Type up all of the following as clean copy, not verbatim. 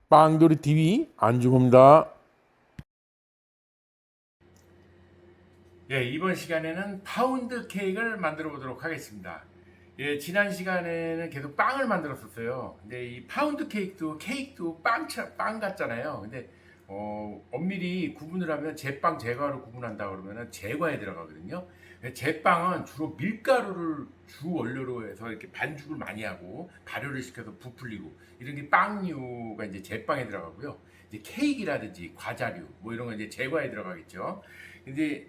빵돌이 TV 안주호입니다. 예, 이번 시간에는 파운드 케이크를 만들어 보도록 하겠습니다. 예, 지난 시간에는 계속 빵을 만들었었어요. 근데 이 파운드 케이크도 빵 같잖아요. 근데 엄밀히 구분을 하면 제빵 제과로 구분한다 그러면은 제과에 들어가거든요. 제빵은 주로 밀가루를 주 원료로 해서 이렇게 반죽을 많이 하고 발효를 시켜서 부풀리고 이런 게 빵류가 이제 제빵에 들어가고요. 이제 케이크라든지 과자류 뭐 이런 건 이제 제과에 들어가겠죠. 근데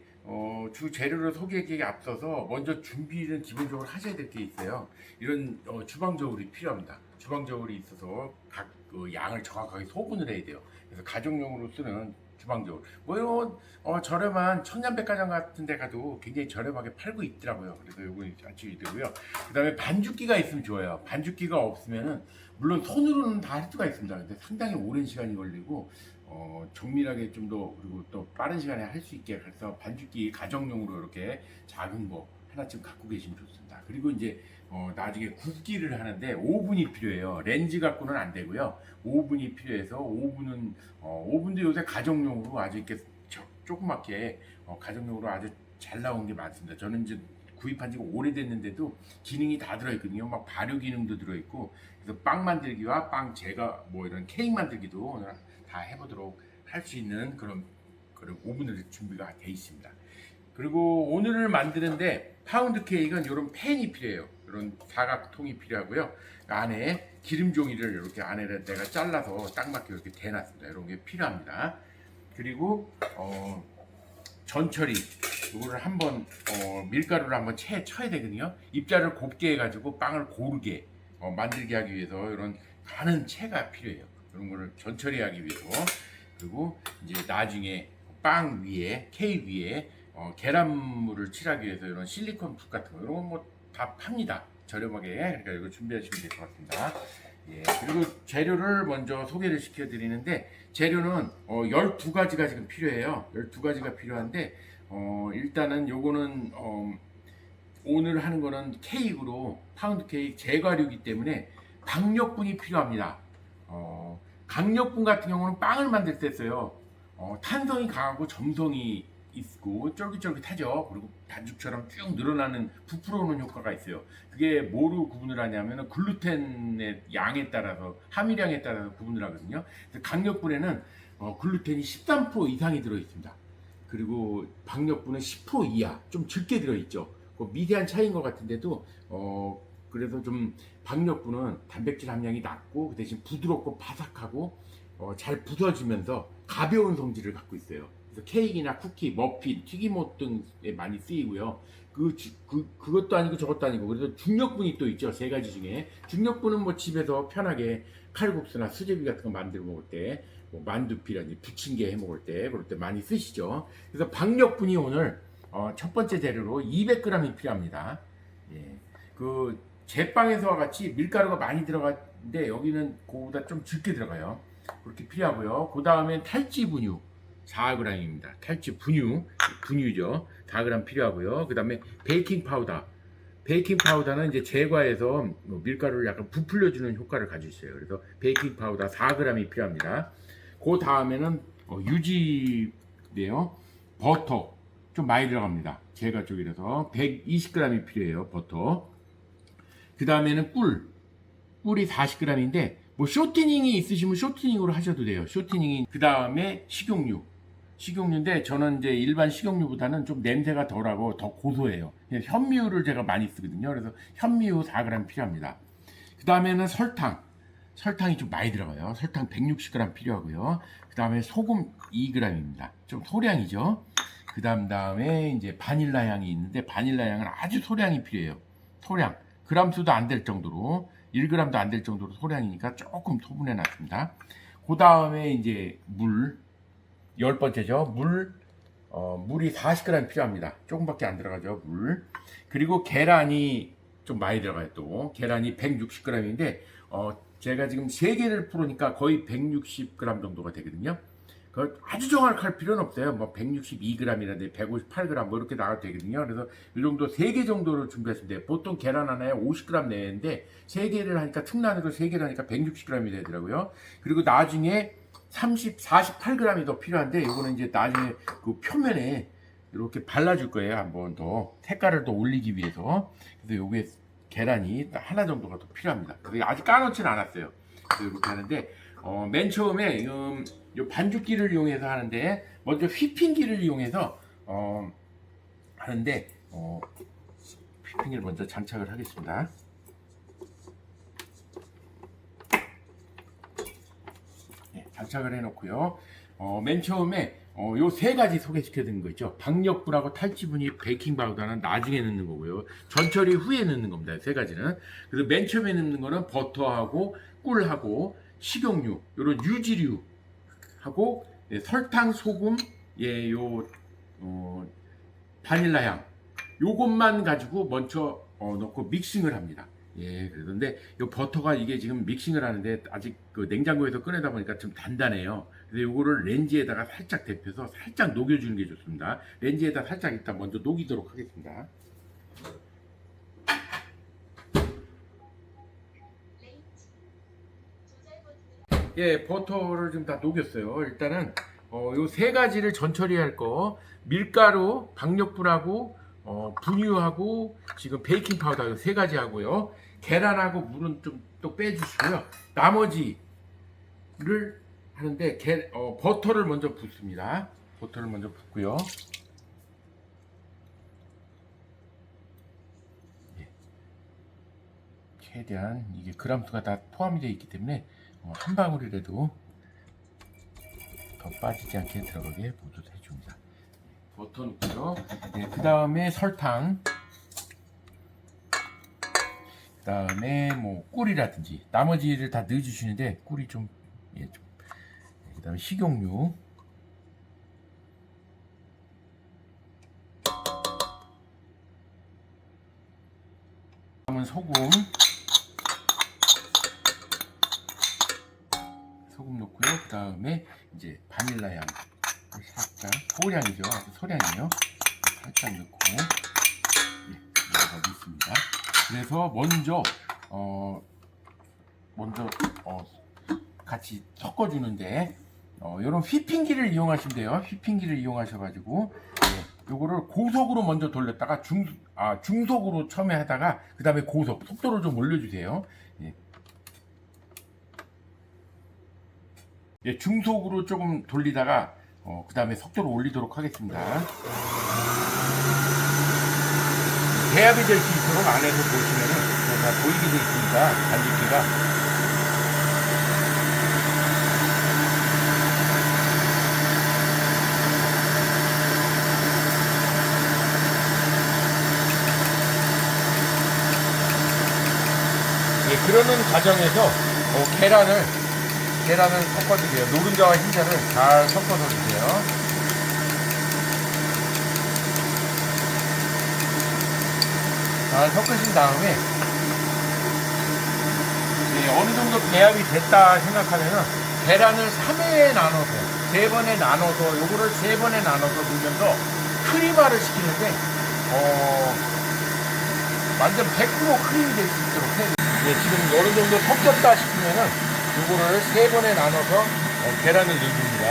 주 재료를 소개하기에 앞서서 먼저 준비는 기본적으로 하셔야 될 게 있어요. 이런 주방 저울이 필요합니다. 주방 저울이 있어서 각 양을 정확하게 소분을 해야 돼요. 그래서 가정용으로 쓰는 주방 저울. 뭐 이런 저렴한 천년백화점 같은 데 가도 굉장히 저렴하게 팔고 있더라고요. 그래서 요거 아주 되고요. 그다음에 반죽기가 있으면 좋아요. 반죽기가 없으면은 물론 손으로는 다 할 수가 있습니다. 근데 상당히 오랜 시간이 걸리고 정밀하게 좀 더 그리고 또 빠른 시간에 할 수 있게 해서 반죽기 가정용으로 이렇게 작은 거 하나쯤 갖고 계시면 좋습니다. 그리고 이제 나중에 굽기를 하는데 오븐이 필요해요. 렌즈 갖고는 안 되고요. 오븐이 필요해서 오븐도 요새 가정용으로 아주 이렇게 조그맣게 가정용으로 아주 잘 나온 게 많습니다. 저는 이제 구입한 지가 오래됐는데도 기능이 다 들어있거든요. 막 발효 기능도 들어있고 그래서 빵 만들기와 빵 제가 뭐 이런 케이크 만들기도 오늘 다 해보도록 할 수 있는 그런 오븐을 준비가 돼 있습니다. 그리고 오늘을 만드는데 파운드 케이크는 이런 팬이 필요해요. 이런 사각통이 필요하고요. 안에 기름 종이를 이렇게 안에 내가 잘라서 딱 맞게 이렇게 대놨습니다. 이런 게 필요합니다. 그리고 전처리 이거를 한번 밀가루를 한번 쳐야 되거든요. 입자를 곱게 해가지고 빵을 고르게 만들게 하기 위해서 이런 가는 채가 필요해요. 이런 거를 전처리하기 위해서. 그리고 이제 나중에 빵 위에 케이크 위에 계란물을 칠하기 위해서 이런 실리콘 붓 같은 거 이런 건 뭐 다 팝니다. 저렴하게. 그러니까 이거 준비하시면 될 것 같습니다. 예, 그리고 재료를 먼저 소개를 시켜드리는데 재료는 12가지가 지금 필요해요. 12가지가 필요한데 일단은 요거는 오늘 하는 거는 케이크로 파운드 케이크 제과류이기 때문에 강력분이 필요합니다. 강력분 같은 경우는 빵을 만들 때 써요. 탄성이 강하고 점성이 있고 쫄깃쫄깃하죠. 그리고 반죽처럼 쭉 늘어나는 부풀어 오는 효과가 있어요. 그게 뭐로 구분을 하냐면 글루텐의 양에 따라서 함유량에 따라서 구분을 하거든요. 강력분에는 글루텐이 13% 이상이 들어 있습니다. 그리고 박력분은 10% 이하, 좀 적게 들어 있죠. 그 미세한 차이인 것 같은데도 그래서 좀 박력분은 단백질 함량이 낮고 그 대신 부드럽고 바삭하고 잘 부서지면서 가벼운 성질을 갖고 있어요. 그래서 케이크나 쿠키, 머핀, 튀김옷 등에 많이 쓰이고요. 그것도 아니고 저것도 아니고 그래서 중력분이 또 있죠. 세 가지 중에 중력분은 뭐 집에서 편하게 칼국수나 수제비 같은 거 만들어 먹을 때, 뭐 만두피라든지 부침개 해 먹을 때 그럴 때 많이 쓰시죠. 그래서 박력분이 오늘 첫 번째 재료로 200g이 필요합니다. 예. 그 제빵에서와 같이 밀가루가 많이 들어가는데 여기는 그거보다 좀 적게 들어가요. 그렇게 필요하고요. 그 다음엔 탈지 분유 4g입니다. 탈지 분유죠. 4g 필요하고요. 그 다음에 베이킹 파우더. 베이킹 파우더는 이제 제과에서 밀가루를 약간 부풀려주는 효과를 가지고 있어요. 그래서 베이킹 파우더 4g이 필요합니다. 그 다음에는 유지인데요. 버터 좀 많이 들어갑니다. 제과 쪽이라서 120g이 필요해요. 버터. 그 다음에는 꿀이 40g인데 뭐 쇼티닝이 있으시면 쇼티닝으로 하셔도 돼요. 쇼티닝이 그 다음에 식용유인데 저는 이제 일반 식용유보다는 좀 냄새가 덜하고 더 고소해요. 현미유를 제가 많이 쓰거든요. 그래서 현미유 4g 필요합니다. 그 다음에는 설탕이 좀 많이 들어가요. 설탕 160g 필요하고요. 그 다음에 소금 2g입니다. 좀 소량이죠. 그 다음에 이제 바닐라 향이 있는데 바닐라 향은 아주 소량이 필요해요. 소량. 그람 수도 안 될 정도로 1g도 안 될 정도로 소량이니까 조금 소분해 놨습니다. 그 다음에 이제 물 10번째죠. 물이 40g 필요합니다. 조금밖에 안 들어가죠. 물. 그리고 계란이 좀 많이 들어가요. 또 계란이 160g인데 제가 지금 3개를 풀으니까 거의 160g 정도가 되거든요. 그 아주 정확할 필요는 없어요. 뭐 162g이라든지 158g 뭐 이렇게 나가도 되거든요. 그래서 이 정도 3개 정도를 준비하시면 돼요. 보통 계란 하나에 50g 내는데 3개를 하니까 특란으로 3개를 하니까 160g이 되더라고요. 그리고 나중에 48g이 더 필요한데 이거는 이제 나중에 그 표면에 이렇게 발라줄 거예요. 한 번 더 색깔을 더 올리기 위해서. 그래서 요게 계란이 하나 정도가 더 필요합니다. 그래서 아직 까놓지는 않았어요. 그래서 이렇게 하는데 맨 처음에 요 반죽기를 이용해서 하는데 먼저 휘핑기를 이용해서 하는데 휘핑기를 먼저 장착을 하겠습니다. 네, 장착을 해놓고요. 맨 처음에 요 3가지 소개시켜 드린 거 있죠. 박력분하고 탈지분이 베이킹 파우더는 나중에 넣는 거고요. 전처리 후에 넣는 겁니다. 3가지는. 그래서 맨 처음에 넣는 거는 버터하고 꿀하고 식용유, 요런 유지류 하고 설탕, 소금, 바닐라 향 요것만 가지고 먼저 넣고 믹싱을 합니다. 그런데 요 버터가 이게 지금 믹싱을 하는데 아직 그 냉장고에서 꺼내다 보니까 좀 단단해요. 그래서 요거를 렌즈에다가 살짝 데펴서 살짝 녹여주는 게 좋습니다. 렌즈에다 살짝 일단 먼저 녹이도록 하겠습니다. 버터를 지금 다 녹였어요. 일단은 요 3가지를 전처리할 거 밀가루, 박력분하고 분유하고 지금 베이킹 파우더 요 3가지 하고요. 계란하고 물은 좀 또 빼주시고요. 나머지를 하는데 버터를 먼저 붓습니다. 버터를 먼저 붓고요. 최대한 이게 그람수가 다 포함이 되어 있기 때문에 한 방울이라도 더 빠지지 않게 들어가게 모두 해줍니다. 버터 넣고요. 그 다음에 설탕, 그 다음에 뭐 꿀이라든지 나머지를 다 넣어주시는데 꿀이 좀, 그 다음에 식용유, 다음은 소금 넣고요. 그 다음에 이제 바닐라 향 살짝 소량이죠. 소량이에요. 살짝 넣고 넣습니다. 그래서 먼저 같이 섞어주는데 이런 휘핑기를 이용하시면 돼요. 휘핑기를 이용하셔가지고 요거를 고속으로 먼저 돌렸다가 중속으로 처음에 하다가 그 다음에 고속 속도를 좀 올려주세요. 중속으로 조금 돌리다가 그 다음에 속도를 올리도록 하겠습니다. 배합이 될 수 있도록 안에서 보시면은 다 보이게 되어 있으니까 반죽기가 그러는 과정에서 계란을 섞어주세요. 노른자와 흰자를 잘 섞어서 주세요. 잘 섞으신 다음에 어느 정도 배합이 됐다 생각하면은 계란을 3회에 나눠서 3번에 나눠서 요거를 3번에 나눠서 넣으면서 크림화를 시키는데 완전 100% 크림이 될 수 있도록 해야 돼요. 지금 어느 정도 섞였다 싶으면은 요거를 3번에 나눠서 계란을 넣어줍니다.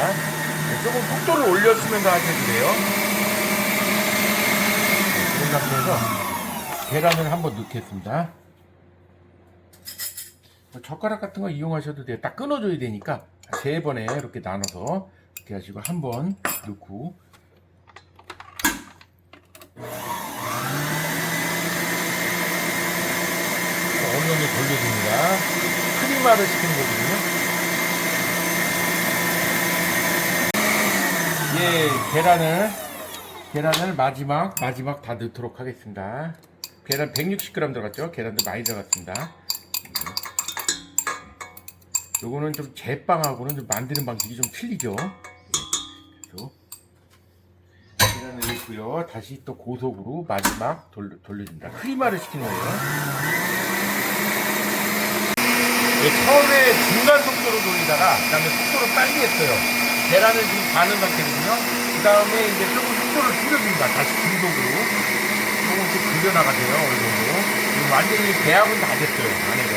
조금 속도를 올렸으면 더 하셔도 돼요. 그런 상태에서 계란을 한번 넣겠습니다. 젓가락 같은 거 이용하셔도 돼요. 딱 끊어줘야 되니까 3번에 이렇게 나눠서 이렇게 하시고 한번 넣고 어느 정도 돌려줍니다. 크림화를 시키는 거거든요. 계란을 마지막 다 넣도록 하겠습니다. 계란 160g 들어갔죠. 계란도 많이 들어갔습니다. 요거는 좀 제빵하고는 좀 만드는 방식이 좀 틀리죠. 그래서 계란을 넣고요. 다시 또 고속으로 마지막 돌려줍니다. 크림화를 시키는 거예요. 처음에 중간 속도로 돌리다가 그 다음에 속도를 빨리 했어요. 계란을 지금 바는 상태거든요. 그 다음에 이제 조금 속도를 줄여줍니다. 다시 중속으로 조금씩 줄여나가세요. 어느 정도. 지금 완전히 배합은 다 됐어요. 안에서.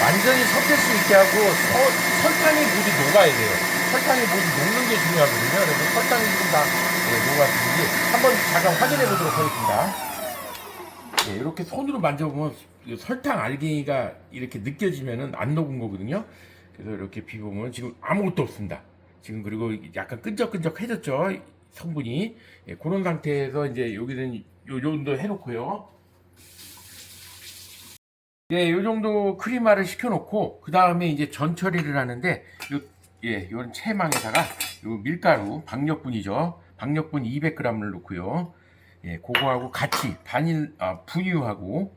완전히 섞일 수 있게 하고 설탕이 모두 녹아야 돼요. 설탕이 모두 녹는 게 중요하거든요. 그래서 설탕이 지금 다 녹았는지 한번 잠깐 확인해 보도록 하겠습니다. 이렇게 손으로 만져보면 설탕 알갱이가 이렇게 느껴지면은 안 녹은 거거든요. 그래서 이렇게 비보면 지금 아무것도 없습니다. 지금 그리고 약간 끈적끈적해졌죠. 성분이. 그런 상태에서 이제 여기는 요 정도 해놓고요. 요 정도 크리마를 시켜놓고 그 다음에 이제 전 처리를 하는데 요런 채망에다가 요 밀가루 박력분이죠. 박력분 200g을 넣고요. 그거하고 같이 분유하고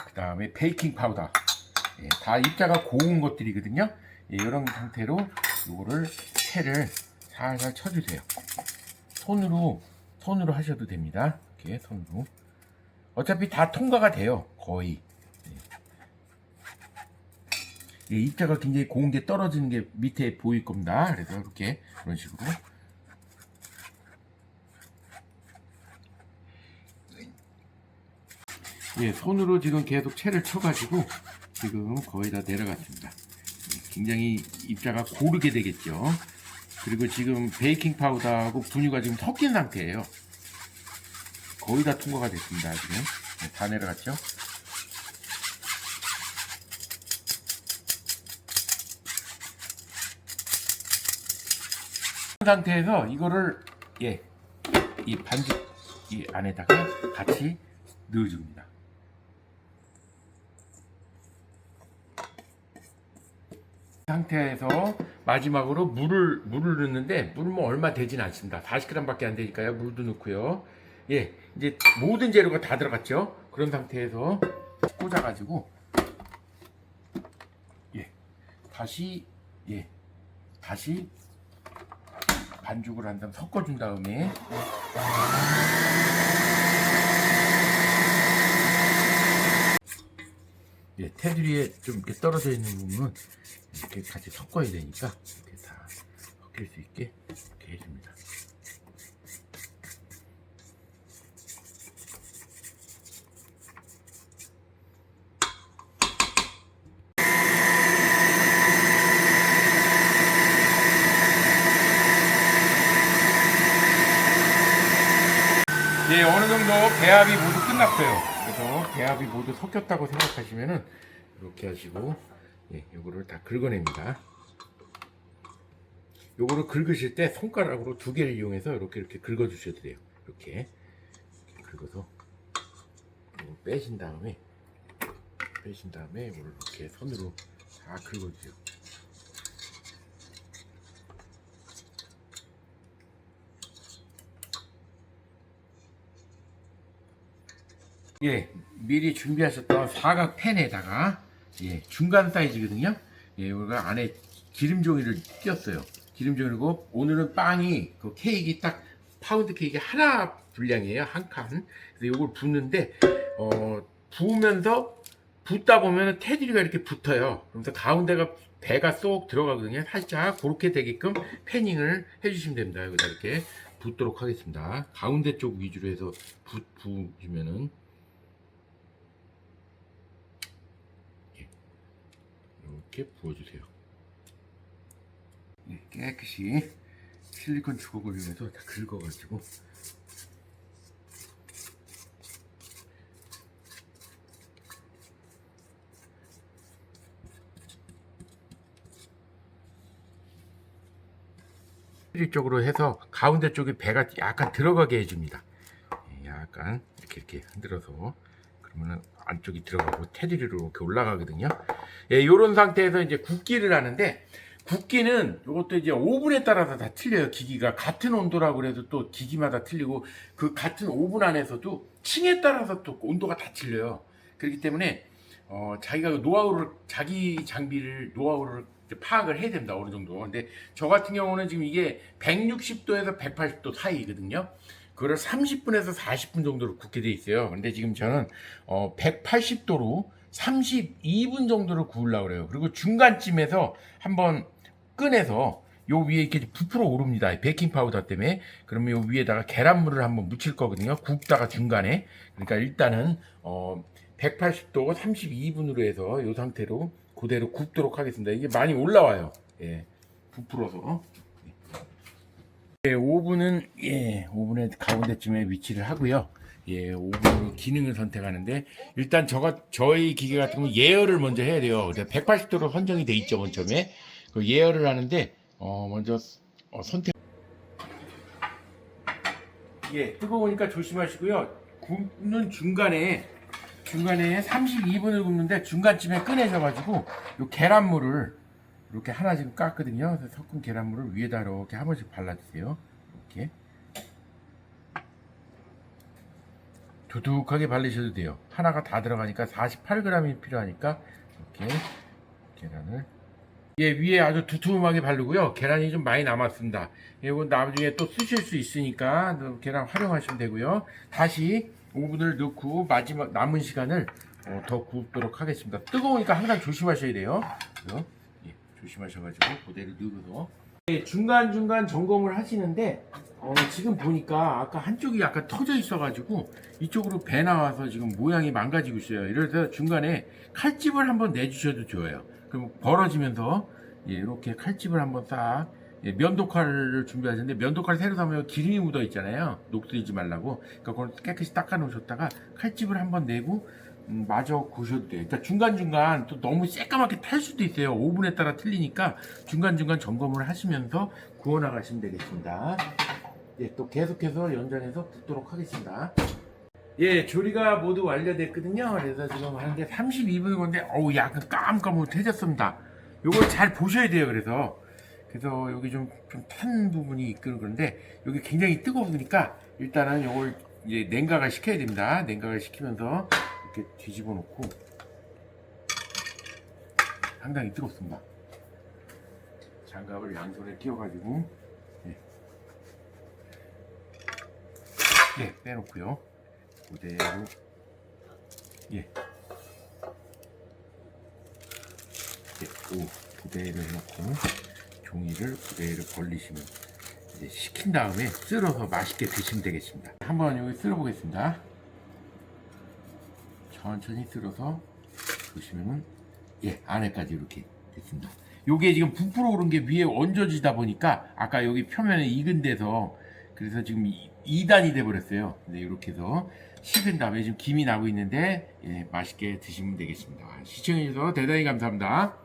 그 다음에 베이킹 파우더 다 입자가 고운 것들이거든요. 이런 상태로 요거를 채를 살살 쳐주세요. 손으로 하셔도 됩니다. 이렇게 손으로. 어차피 다 통과가 돼요. 거의. 입자가 굉장히 고운 게 떨어지는 게 밑에 보일 겁니다. 그래서 이렇게 그런 식으로. 손으로 지금 계속 채를 쳐가지고 지금 거의 다 내려갔습니다. 굉장히 입자가 고르게 되겠죠. 그리고 지금 베이킹 파우더하고 분유가 지금 섞인 상태예요. 거의 다 통과가 됐습니다. 지금 다 내려갔죠. 이 상태에서 이거를 이 반죽 이 안에다가 같이 넣어줍니다. 상태에서 마지막으로 물을 넣는데 물 뭐 얼마 되진 않습니다. 40g밖에 안 되니까요. 물도 넣고요. 이제 모든 재료가 다 들어갔죠. 그런 상태에서 꽂아가지고 다시 반죽을 한 다음 섞어준 다음에 테두리에 좀 이렇게 떨어져 있는 부분은 이렇게 같이 섞어야 되니까 이렇게 다 섞일 수 있게 이렇게 해줍니다. 어느 정도 배합이 모두 끝났어요. 그래서 배합이 모두 섞였다고 생각하시면은 이렇게 하시고 요거를 다 긁어냅니다. 요거를 긁으실 때 손가락으로 두 개를 이용해서 이렇게 긁어 주셔도 돼요. 이렇게 긁어서 빼신 다음에 이거를 이렇게 손으로 다 긁어 주세요. 미리 준비하셨던 사각 팬에다가 중간 사이즈거든요. 여기가 안에 기름 종이를 띄었어요. 기름 종이고 오늘은 빵이 그 케이크 딱 파운드 케이크 하나 분량이에요. 한 칸. 그래서 이걸 붓는데 부으면서 붓다 보면 테두리가 이렇게 붙어요. 그래서 가운데가 배가 쏙 들어가거든요. 살짝 그렇게 되게끔 패닝을 해주시면 됩니다. 여기다 이렇게 붓도록 하겠습니다. 가운데 쪽 위주로 해서 부으면은 이렇게 부어주세요. 깨끗이 실리콘 주걱을 이용해서 다 긁어가지고 쪽으로 해서 가운데 쪽에 배가 약간 들어가게 해줍니다. 약간 이렇게 흔들어서 그러면은 안쪽이 들어가고 테두리로 이렇게 올라가거든요. 이런 상태에서 이제 굽기를 하는데 굽기는 이것도 이제 오븐에 따라서 다 틀려요. 기기가 같은 온도라고 그래도 또 기기마다 틀리고 그 같은 오븐 안에서도 층에 따라서 또 온도가 다 틀려요. 그렇기 때문에 자기가 노하우를 자기 장비를 노하우를 이제 파악을 해야 됩니다. 어느 정도. 근데 저 같은 경우는 지금 이게 160도에서 180도 사이거든요. 그걸 30분에서 40분 정도로 굽게 돼 있어요. 근데 지금 저는 180도로 32분 정도를 구우려고 그래요. 그리고 중간쯤에서 한번 꺼내서 요 위에 이렇게 부풀어 오릅니다. 베이킹 파우더 때문에. 그러면 요 위에다가 계란물을 한번 묻힐 거거든요. 굽다가 중간에. 그러니까 일단은 180도 32분으로 해서 요 상태로 그대로 굽도록 하겠습니다. 이게 많이 올라와요. 예. 부풀어서. 예, 오븐은 오븐의 가운데쯤에 위치를 하고요. 예, 오븐 기능을 선택하는데 일단 저희 기계 같은 경우 예열을 먼저 해야 돼요. 180도로 선정이 돼 있죠, 맨 처음에. 그 예열을 하는데 먼저 선택. 예, 뜨거우니까 조심하시고요. 굽는 중간에 32분을 굽는데 중간쯤에 꺼내셔가지고 요 계란물을 이렇게 하나 지금 깠거든요. 그래서 섞은 계란물을 위에다 이렇게 한 번씩 발라주세요. 이렇게 두둑하게 바르셔도 돼요. 하나가 다 들어가니까 48g이 필요하니까 이렇게 계란을 위에 아주 두툼하게 바르고요. 계란이 좀 많이 남았습니다. 이거 나중에 또 쓰실 수 있으니까 계란 활용하시면 되고요. 다시 오븐을 넣고 마지막 남은 시간을 더 굽도록 하겠습니다. 뜨거우니까 항상 조심하셔야 돼요. 그래서 조심하셔가지고 그대로 넣어서 중간중간 점검을 하시는데 지금 보니까 아까 한쪽이 약간 터져 있어가지고 이쪽으로 배 나와서 지금 모양이 망가지고 있어요. 이래서 중간에 칼집을 한번 내주셔도 좋아요. 그럼 벌어지면서 이렇게 칼집을 한번 싹 면도칼을 준비하셨는데 면도칼 새로 사면 기름이 묻어 있잖아요. 녹슬지 말라고. 그러니까 그걸 깨끗이 닦아 놓으셨다가 칼집을 한번 내고 마저 구우셔도 돼요. 그러니까 중간중간 또 너무 새까맣게 탈 수도 있어요. 오븐에 따라 틀리니까 중간중간 점검을 하시면서 구워 나가시면 되겠습니다. 또 계속해서 연장해서 굽도록 하겠습니다. 조리가 모두 완료됐거든요. 그래서 지금 하는데 32분 건데 약간 까뭇까뭇해졌습니다. 요걸 잘 보셔야 돼요. 그래서 여기 좀 탄 부분이 있고 그런데 여기 굉장히 뜨거우니까 일단은 요걸 이제 냉각을 시켜야 됩니다. 냉각을 시키면서 이렇게 뒤집어 놓고 상당히 뜨겁습니다. 장갑을 양손에 끼워가지고 빼놓고요. 그대로 그대로 해놓고 종이를 그대로 벌리시면 이제 식힌 다음에 쓸어서 맛있게 드시면 되겠습니다. 한번 여기 쓸어 보겠습니다. 천천히 쓸어서 보시면은 안에까지 이렇게 됐습니다. 요게 지금 부풀어 오른 게 위에 얹어지다 보니까 아까 여기 표면에 익은 데서 그래서 지금 2단이 돼 버렸어요. 근데 이렇게 해서 식은 다음에 지금 김이 나고 있는데 맛있게 드시면 되겠습니다. 시청해 주셔서 대단히 감사합니다.